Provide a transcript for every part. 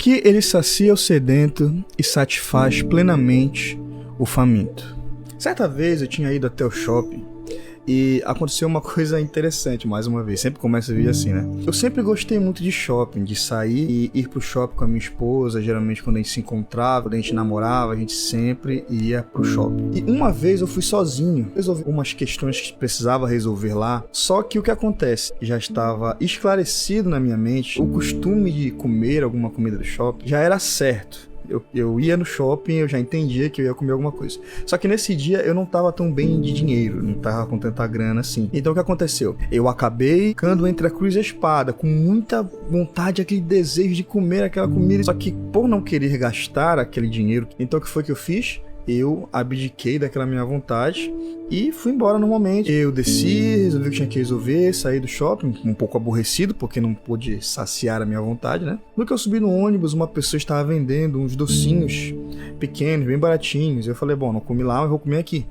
que ele sacia o sedento e satisfaz plenamente o faminto. Certa vez eu tinha ido até o shopping e aconteceu uma coisa interessante, mais uma vez. Sempre começa a vir assim, né? Eu sempre gostei muito de shopping, de sair e ir pro shopping com a minha esposa. Geralmente quando a gente se encontrava, quando a gente namorava, a gente sempre ia pro shopping. E uma vez eu fui sozinho, resolvi umas questões que precisava resolver lá. Só que o que acontece? Já estava esclarecido na minha mente, o costume de comer alguma comida do shopping já era certo. Eu ia no shopping, eu já entendia que eu ia comer alguma coisa. Só que nesse dia eu não tava tão bem de dinheiro, não tava com tanta grana assim. Então o que aconteceu? Eu acabei ficando entre a cruz e a espada, com muita vontade, aquele desejo de comer aquela comida. Só que por não querer gastar aquele dinheiro, então o que foi que eu fiz? Eu abdiquei daquela minha vontade e fui embora normalmente. Eu desci, resolvi o que tinha que resolver, saí do shopping, um pouco aborrecido, porque não pude saciar a minha vontade, né? No que eu subi no ônibus, uma pessoa estava vendendo uns docinhos pequenos, bem baratinhos. Eu falei, bom, não comi lá, mas vou comer aqui.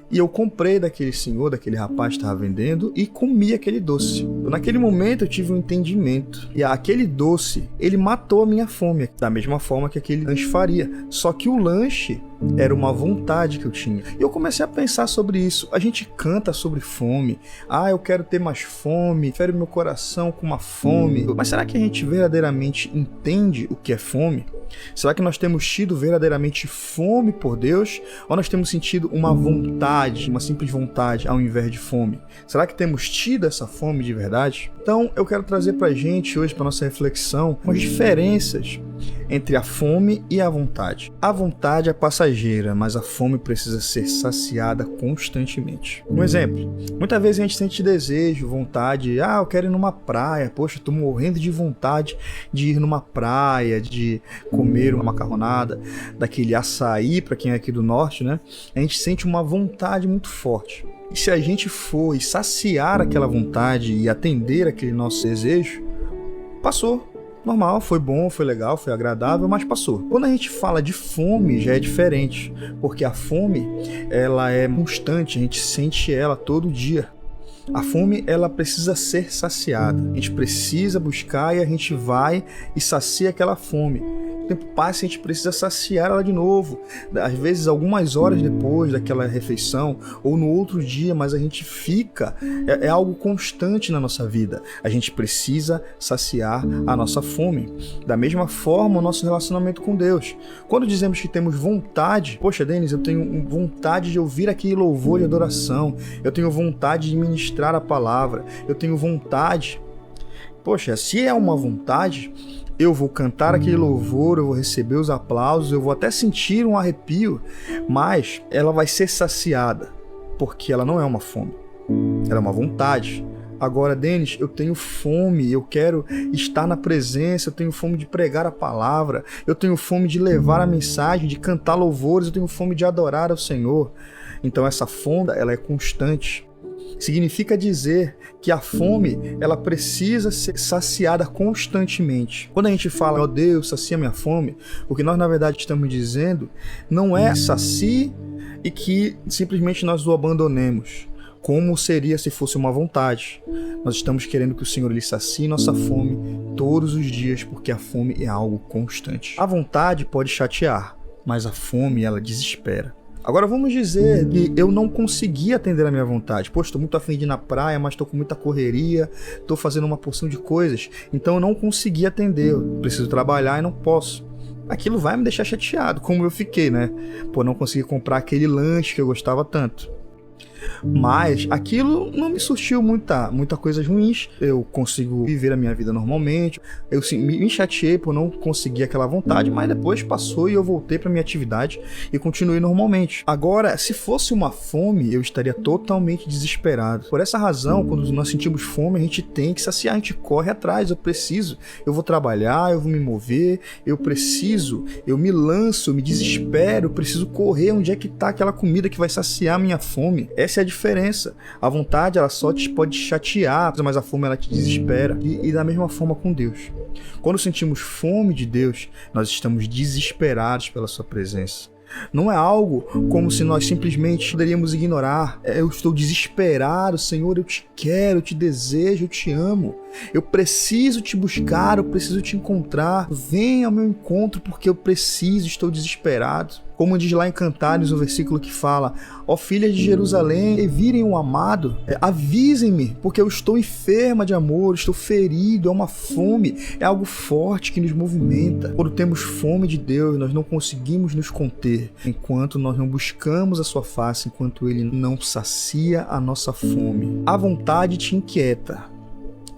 E eu comprei daquele senhor, daquele rapaz que estava vendendo e comi aquele doce. Naquele momento eu tive um entendimento. E aquele doce, ele matou a minha fome, da mesma forma que aquele lanche faria. Só que o lanche era uma vontade que eu tinha. E eu comecei a pensar sobre isso. A gente canta sobre fome. Ah, eu quero ter mais fome. Fere meu coração com uma fome. Mas será que a gente verdadeiramente entende o que é fome? Será que nós temos tido verdadeiramente fome por Deus? Ou nós temos sentido uma vontade, uma simples vontade ao invés de fome? Será que temos tido essa fome de verdade? Então eu quero trazer pra gente hoje, pra nossa reflexão, umas diferenças entre a fome e a vontade. A vontade é passageira, mas a fome precisa ser saciada constantemente. Um exemplo, muitas vezes a gente sente desejo, vontade, eu quero ir numa praia, poxa, tô morrendo de vontade de ir numa praia, de comer uma macarronada, daquele açaí, para quem é aqui do norte, né? A gente sente uma vontade muito forte. E se a gente for e saciar aquela vontade e atender aquele nosso desejo, passou. Normal, foi bom, foi legal, foi agradável, mas passou. Quando a gente fala de fome, já é diferente, porque a fome, ela é constante, a gente sente ela todo dia. A fome, ela precisa ser saciada. A gente precisa buscar e a gente vai e sacia aquela fome. O tempo passa e a gente precisa saciar ela de novo. Às vezes, algumas horas depois daquela refeição, ou no outro dia, mas a gente fica. É algo constante na nossa vida. A gente precisa saciar a nossa fome. Da mesma forma, o nosso relacionamento com Deus. Quando dizemos que temos vontade, poxa, Denis, eu tenho vontade de ouvir aquele louvor de adoração. Eu tenho vontade de ministrar a palavra. Eu tenho vontade. Poxa, se é uma vontade, eu vou cantar aquele louvor, eu vou receber os aplausos, eu vou até sentir um arrepio, mas ela vai ser saciada, porque ela não é uma fome, ela é uma vontade. Agora, Denis, eu tenho fome, eu quero estar na presença, eu tenho fome de pregar a palavra, eu tenho fome de levar a mensagem, de cantar louvores, eu tenho fome de adorar ao Senhor. Então essa fome, ela é constante. Significa dizer que a fome, ela precisa ser saciada constantemente. Quando a gente fala, ó Deus, sacia minha fome, o que nós na verdade estamos dizendo não é sacie e que simplesmente nós o abandonemos, como seria se fosse uma vontade. Nós estamos querendo que o Senhor lhe sacie nossa fome todos os dias, porque a fome é algo constante. A vontade pode chatear, mas a fome, ela desespera. Agora vamos dizer que eu não consegui atender a minha vontade. Poxa, estou muito afim de ir na praia, mas estou com muita correria, estou fazendo uma porção de coisas, então eu não consegui atender, eu preciso trabalhar e não posso. Aquilo vai me deixar chateado, como eu fiquei, né? Por não conseguir comprar aquele lanche que eu gostava tanto. Mas aquilo não me surtiu muita coisas ruins. Eu consigo viver a minha vida normalmente. Eu me chateei por não conseguir aquela vontade, mas depois passou e eu voltei para minha atividade e continuei normalmente. Agora, se fosse uma fome, eu estaria totalmente desesperado. Por essa razão, quando nós sentimos fome, a gente tem que saciar, a gente corre atrás. Eu vou trabalhar, eu vou me mover, eu me lanço, eu me desespero, eu preciso correr. Onde é que está aquela comida que vai saciar a minha fome? Essa é a diferença. A vontade, ela só te pode chatear, mas a fome, ela te desespera. E da mesma forma com Deus. Quando sentimos fome de Deus, nós estamos desesperados pela sua presença. Não é algo como se nós simplesmente poderíamos ignorar. Eu estou desesperado, Senhor, eu te quero, eu te desejo, eu te amo. Eu preciso te buscar, eu preciso te encontrar. Venha ao meu encontro porque eu preciso, estou desesperado. Como diz lá em Cantares, o versículo que fala: ó filhas de Jerusalém, virem o amado, avisem-me, porque eu estou enferma de amor, estou ferido, é uma fome, é algo forte que nos movimenta. Quando temos fome de Deus, nós não conseguimos nos conter, enquanto nós não buscamos a sua face, enquanto Ele não sacia a nossa fome. A vontade te inquieta,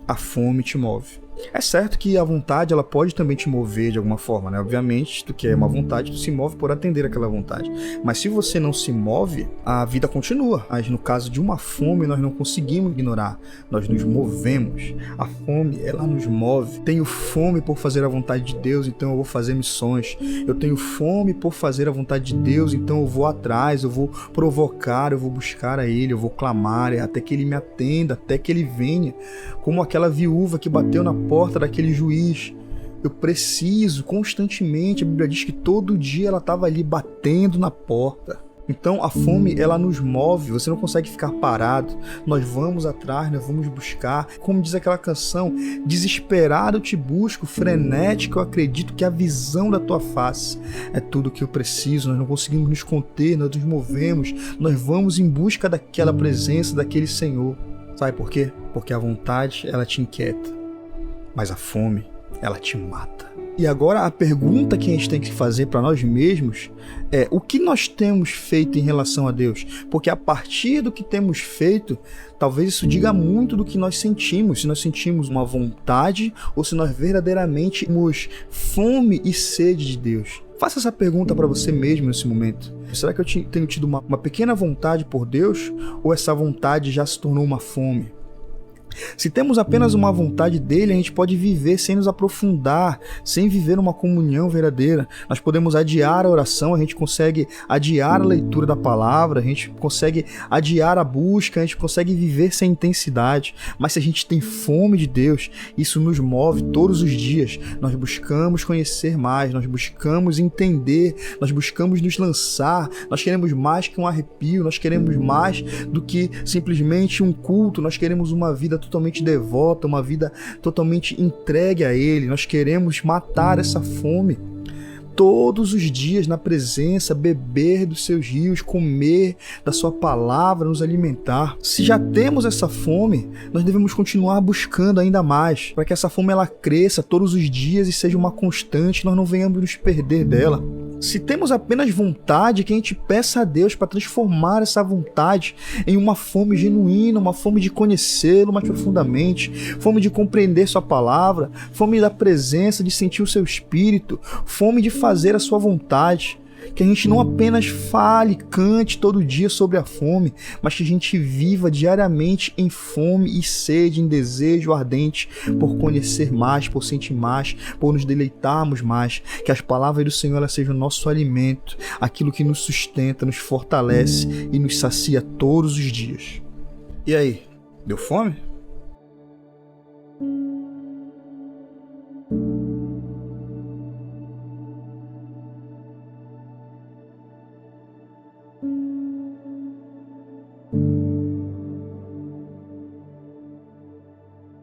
a fome te move. É certo que a vontade ela pode também te mover de alguma forma, né? Obviamente, tu quer uma vontade, tu se move por atender aquela vontade. Mas se você não se move, a vida continua. Mas no caso de uma fome, nós não conseguimos ignorar. Nós nos movemos. A fome, ela nos move. Tenho fome por fazer a vontade de Deus, então eu vou fazer missões. Eu tenho fome por fazer a vontade de Deus, então eu vou atrás, eu vou provocar, eu vou buscar a Ele, eu vou clamar até que Ele me atenda, até que Ele venha. Como aquela viúva que bateu na porta daquele juiz. Eu preciso constantemente, a Bíblia diz que todo dia ela estava ali batendo na porta. Então a fome ela nos move, você não consegue ficar parado, nós vamos atrás, nós vamos buscar, como diz aquela canção, desesperado eu te busco, frenético eu acredito que a visão da tua face é tudo que eu preciso, nós não conseguimos nos conter, nós nos movemos, nós vamos em busca daquela presença, daquele Senhor. Sabe por quê? Porque a vontade ela te inquieta, mas a fome, ela te mata. E agora a pergunta que a gente tem que fazer para nós mesmos é: o que nós temos feito em relação a Deus? Porque a partir do que temos feito, talvez isso diga muito do que nós sentimos. Se nós sentimos uma vontade ou se nós verdadeiramente temos fome e sede de Deus. Faça essa pergunta para você mesmo nesse momento. Será que eu tenho tido uma pequena vontade por Deus ou essa vontade já se tornou uma fome? Se temos apenas uma vontade dele, a gente pode viver sem nos aprofundar, sem viver uma comunhão verdadeira. Nós podemos adiar a oração, a gente consegue adiar a leitura da palavra, a gente consegue adiar a busca, a gente consegue viver sem intensidade. Mas se a gente tem fome de Deus, isso nos move todos os dias. Nós buscamos conhecer mais, nós buscamos entender, nós buscamos nos lançar, nós queremos mais que um arrepio, nós queremos mais do que simplesmente um culto, nós queremos uma vida totalmente devota, uma vida totalmente entregue a Ele. Nós queremos matar essa fome todos os dias na presença, beber dos seus rios, comer da sua palavra, nos alimentar. Se já temos essa fome, nós devemos continuar buscando ainda mais, para que essa fome ela cresça todos os dias e seja uma constante, nós não venhamos nos perder dela. Se temos apenas vontade, que a gente peça a Deus para transformar essa vontade em uma fome genuína, uma fome de conhecê-lo mais profundamente, fome de compreender sua palavra, fome da presença, de sentir o seu espírito, fome de fazer a sua vontade. Que a gente não apenas fale, cante todo dia sobre a fome, mas que a gente viva diariamente em fome e sede, em desejo ardente por conhecer mais, por sentir mais, por nos deleitarmos mais. Que as palavras do Senhor elas sejam o nosso alimento, aquilo que nos sustenta, nos fortalece e nos sacia todos os dias. E aí, deu fome?